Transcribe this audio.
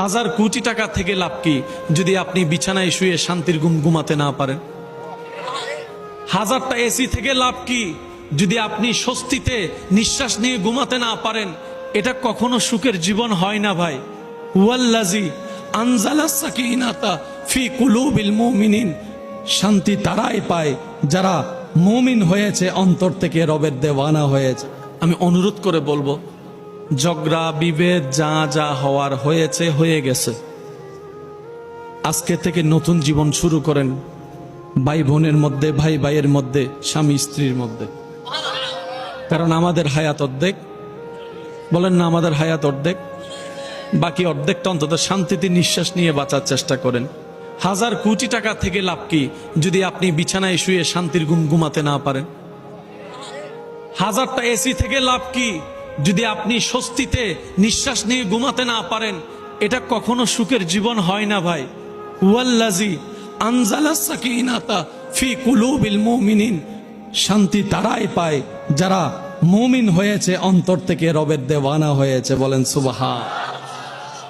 হাজার কোটি টাকা থেকে লাভ কি যদি আপনি বিছানায় শুয়ে শান্তির ঘুম ঘুমাতে না পারেন? হাজারটা এসি থেকে লাভ কি যদি আপনি স্বস্তিতে নিঃশ্বাস নিয়ে ঘুমাতে না পারেন? এটা কখনো সুখের জীবন হয় না ভাই। ওয়াল্লাজি আনজালাস সাকিনাতা ফি কুলুবিল মুমিনিন, শান্তি তারাই পায় যারা মুমিন হয়েছে, অন্তর থেকে রবের দেওয়ানা হয়েছে। আমি অনুরোধ করে বলবো, ঝগড়া বিভেদ যা যা হওয়ার হয়েছে হয়ে গেছে। আজকে থেকে নতুন জীবন শুরু করেন, ভাই বোনের মধ্যে, ভাই ভাইয়ের মধ্যে, স্বামী স্ত্রীর মধ্যে। কারণ আমাদের হায়াত অর্ধেক, বলেন না, আমাদের হায়াত অর্ধেক, বাকি অর্ধেকটা অন্তত শান্তিতে নিঃশ্বাস নিয়ে বাঁচার চেষ্টা করেন। হাজার কোটি টাকা থেকে লাভ কি যদি আপনি বিছানায় শুয়ে শান্তির ঘুম ঘুমাতে না পারেন? হাজারটা এসি থেকে লাভ কি যদি আপনি স্বস্তিতে নিঃশ্বাস নিয়ে ঘুমাতে না পারেন? এটা কখনো সুখের জীবন হয় না ভাই। ওয়াল্লাজি আনজালাস সাকিনাতা ফি কুলুবিল মুমিনিন, শান্তি তারাই পায় যারা মুমিন হয়েছে, অন্তর থেকে রবের দেওয়ানা হয়েছে। বলেন সুবহান।